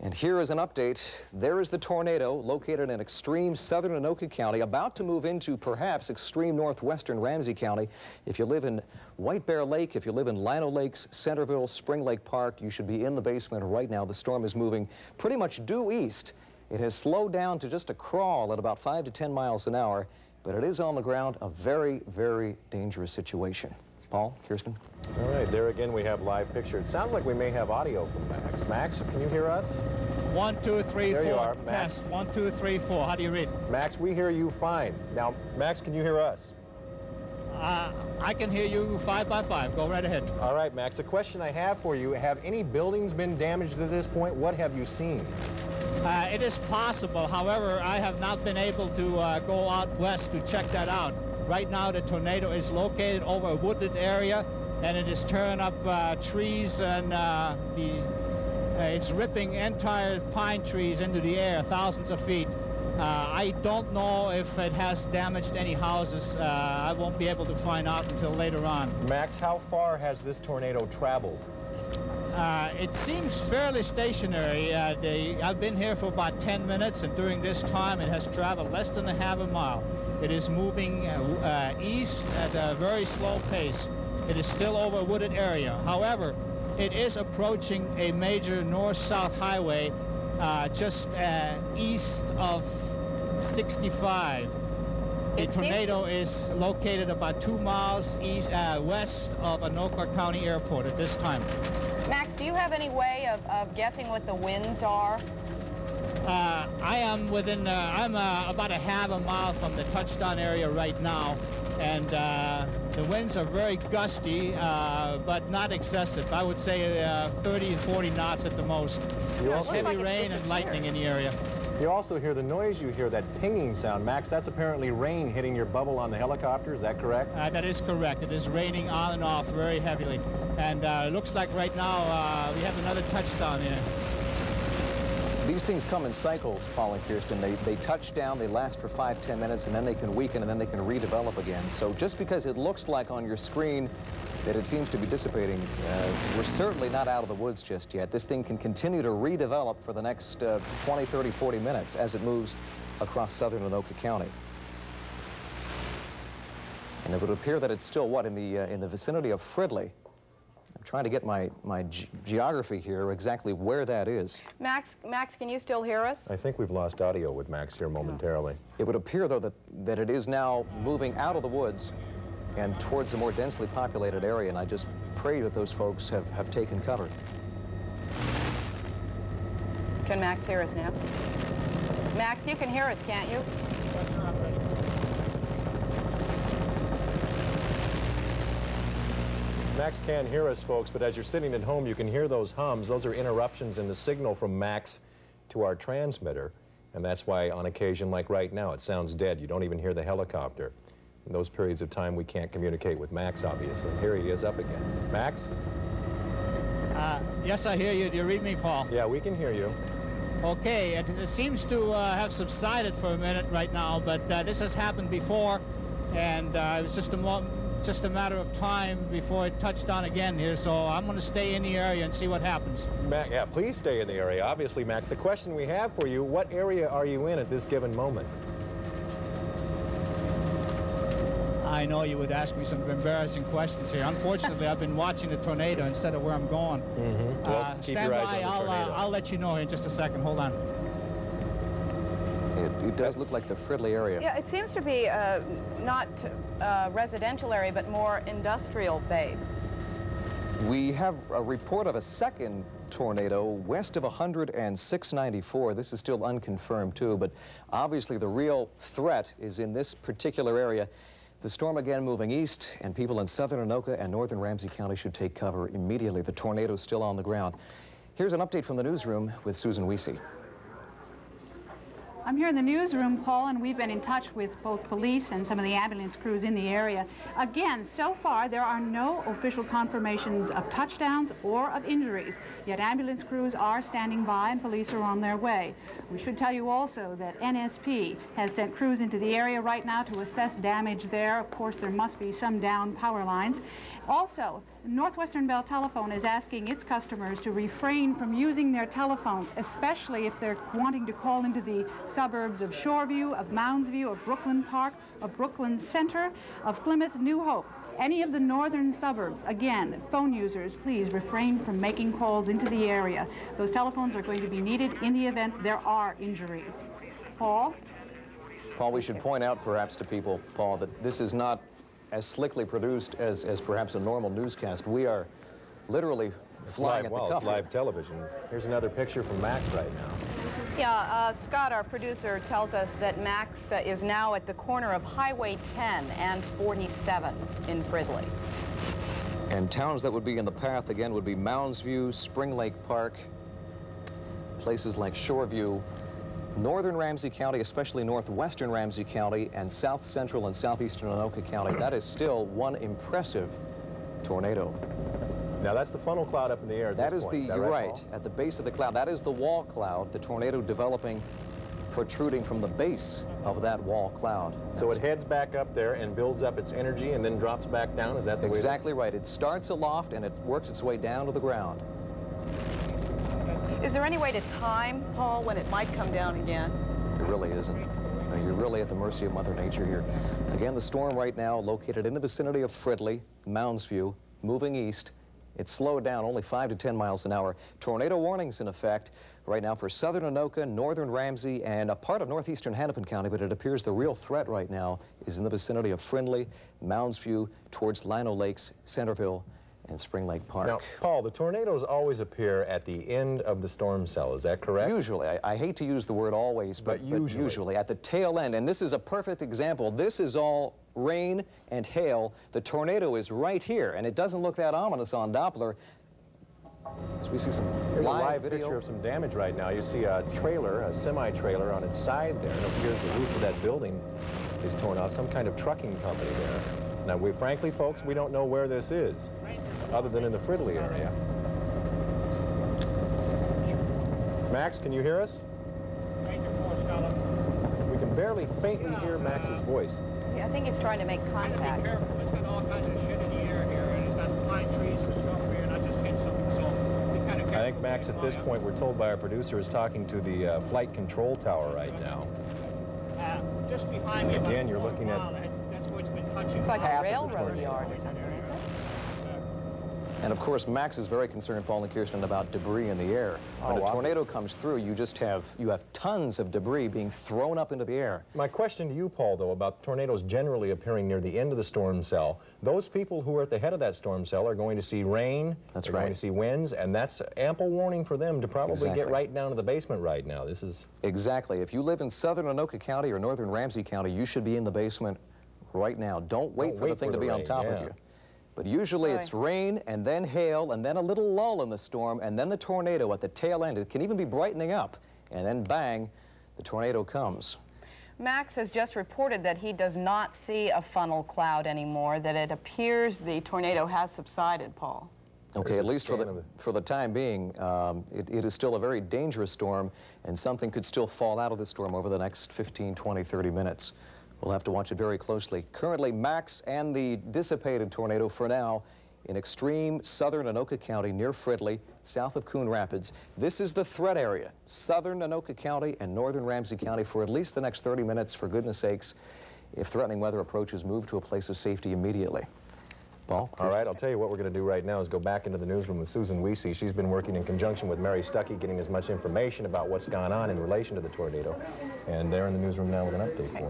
And here is an update. There is the tornado located in extreme southern Anoka County, about to move into perhaps extreme northwestern Ramsey County. If you live in White Bear Lake, if you live in Lino Lakes, Centerville, Spring Lake Park, you should be in the basement right now. The storm is moving pretty much due east. It has slowed down to just a crawl at about 5 to 10 miles an hour, but it is on the ground, a very, very dangerous situation. Paul, Kirsten? All right, there again we have live picture. It sounds like we may have audio from Max. Max, can you hear us? 1, 2, 3, there 4. You are, Max. Test. 1, 2, 3, 4. How do you read? Max, we hear you fine. Now, Max, can you hear us? I can hear you 5 by 5. Go right ahead. All right, Max, the question I have for you, have any buildings been damaged at this point? What have you seen? It is possible. However, I have not been able to go out west to check that out. Right now, the tornado is located over a wooded area, and it is tearing up trees, and it's ripping entire pine trees into the air, thousands of feet. I don't know if it has damaged any houses. I won't be able to find out until later on. Max, how far has this tornado traveled? It seems fairly stationary. I've been here for about 10 minutes, and during this time it has traveled less than a half a mile. It is moving east at a very slow pace. It is still over a wooded area. However, it is approaching a major north-south highway just east of 65. The tornado is located about 2 miles west of Anoka County Airport at this time. Max, do you have any way of guessing what the winds are? I am within, I'm about a half a mile from the touchdown area right now, and the winds are very gusty, but not excessive. I would say 30 to 40 knots at the most. Heavy rain and lightning in the area. You also hear the noise, you hear that pinging sound. Max, that's apparently rain hitting your bubble on the helicopter, is that correct? That is correct. It is raining on and off very heavily. And it looks like right now we have another touchdown here. These things come in cycles, Paul and Kirsten. They touch down, they last for 5, 10 minutes, and then they can weaken, and then they can redevelop again. So just because it looks like on your screen that it seems to be dissipating, we're certainly not out of the woods just yet. This thing can continue to redevelop for the next 20, 30, 40 minutes as it moves across southern Anoka County. And it would appear that it's still, what, in the vicinity of Fridley. I'm trying to get my geography here, exactly where that is. Max, can you still hear us? I think we've lost audio with Max here momentarily. It would appear, though, that it is now moving out of the woods and towards a more densely populated area, and I just pray that those folks have taken cover. Can Max hear us now? Max, you can hear us, can't you? Yes, sir, I'm ready. Max can't hear us, folks, but as you're sitting at home, you can hear those hums. Those are interruptions in the signal from Max to our transmitter, and that's why on occasion, like right now, it sounds dead. You don't even hear the helicopter. In those periods of time, we can't communicate with Max, obviously. Here he is up again. Max? Yes, I hear you. Do you read me, Paul? Yeah, we can hear you. Okay, it seems to have subsided for a minute right now, but this has happened before, and it was just a matter of time before it touched down again here, so I'm going to stay in the area and see what happens. Max, yeah, please stay in the area. Obviously, Max, the question we have for you, what area are you in at this given moment? I know you would ask me some embarrassing questions here. Unfortunately, I've been watching the tornado instead of where I'm going. Well, keep stand your eyes by, on the tornado. I'll let you know in just a second. Hold on. It does look like the Fridley area. Yeah, it seems to be not residential area, but more industrial based. We have a report of a second tornado west of 100 and 694. This is still unconfirmed, too, but obviously the real threat is in this particular area. The storm again moving east, and people in southern Anoka and northern Ramsey County should take cover immediately. The tornado's still on the ground. Here's an update from the newsroom with Susan Wiese. I'm here in the newsroom, Paul, and we've been in touch with both police and some of the ambulance crews in the area. Again, so far, there are no official confirmations of touchdowns or of injuries, yet ambulance crews are standing by and police are on their way. We should tell you also that NSP has sent crews into the area right now to assess damage there. Of course, there must be some down power lines. Also, Northwestern Bell Telephone is asking its customers to refrain from using their telephones, especially if they're wanting to call into the suburbs of Shoreview, of Moundsview, of Brooklyn Park, of Brooklyn Center, of Plymouth, New Hope. Any of the northern suburbs. Again, phone users, please refrain from making calls into the area. Those telephones are going to be needed in the event there are injuries. Paul? Paul, we should point out perhaps to people, Paul, that this is not as slickly produced as perhaps a normal newscast. We are literally flying at the cuff. It's live television. Here's another picture from Max right now. Yeah, Scott, our producer, tells us that Max is now at the corner of Highway 10 and 47 in Fridley. And towns that would be in the path, again, would be Moundsview, Spring Lake Park, places like Shoreview, northern Ramsey County, especially northwestern Ramsey County, and south central and southeastern Anoka County. That is still one impressive tornado. Now that's the funnel cloud up in the air at this point. Is that you're right, Paul? at the base of the cloud. That is the wall cloud, the tornado developing, protruding from the base of that wall cloud. So it heads back up there and builds up its energy and then drops back down? Is that the way it is? Exactly right. It starts aloft and it works its way down to the ground. Is there any way to time, Paul, when it might come down again? There really isn't. You're really at the mercy of Mother Nature here. Again, the storm right now located in the vicinity of Fridley, Moundsview, moving east. It's slowed down only 5 to 10 miles an hour. Tornado warnings in effect right now for southern Anoka, northern Ramsey, and a part of northeastern Hennepin County, but it appears the real threat right now is in the vicinity of Fridley, Moundsview, towards Lino Lakes, Centerville, and Spring Lake Park. Now, Paul, the tornadoes always appear at the end of the storm cell, is that correct? Usually. I hate to use the word always, but usually at the tail end. And this is a perfect example. This is all rain and hail. The tornado is right here, and it doesn't look that ominous on Doppler. So we see some live video. Picture of some damage right now. You see a trailer, a semi-trailer on its side there, and it appears the roof of that building is torn off. Some kind of trucking company there. Now, frankly, folks, we don't know where this is, other than in the Fridley area. Max, can you hear us? We can barely faintly hear Max's voice. Yeah, I think he's trying to make contact. Be careful. It's got all kinds of shit in the air here, and it's got pine trees and stuff here, and I just hit something, so be kind of careful. I think, Max, at this point, we're told by our producer, is talking to the flight control tower right now. Just behind me. Again, you're looking at... That's where it's been touching. It's like half a of the railroad tornado. yard or something, isn't it? And of course, Max is very concerned, Paul and Kirsten, about debris in the air. When a tornado comes through, you have tons of debris being thrown up into the air. My question to you, Paul, though, about tornadoes generally appearing near the end of the storm cell, those people who are at the head of that storm cell are going to see rain, they're going to see winds, and that's ample warning for them to probably get right down to the basement right now. This is... Exactly. If you live in southern Anoka County or northern Ramsey County, you should be in the basement right now. Don't wait for the thing to be on top of you. But usually it's rain and then hail and then a little lull in the storm and then the tornado at the tail end. It can even be brightening up, and then bang, the tornado comes. Max has just reported that he does not see a funnel cloud anymore, that it appears the tornado has subsided, Paul. Okay, at least for the time being, it is still a very dangerous storm, and something could still fall out of the storm over the next 15, 20, 30 minutes. We'll have to watch it very closely. Currently, Max and the dissipated tornado for now in extreme southern Anoka County near Fridley, south of Coon Rapids. This is the threat area, southern Anoka County and northern Ramsey County for at least the next 30 minutes, for goodness sakes. If threatening weather approaches, move to a place of safety immediately. Paul? All right, I'll tell you what we're going to do right now is go back into the newsroom with Susan Wiese. She's been working in conjunction with Mary Stuckey, getting as much information about what's gone on in relation to the tornado. And they're in the newsroom now with an update for us.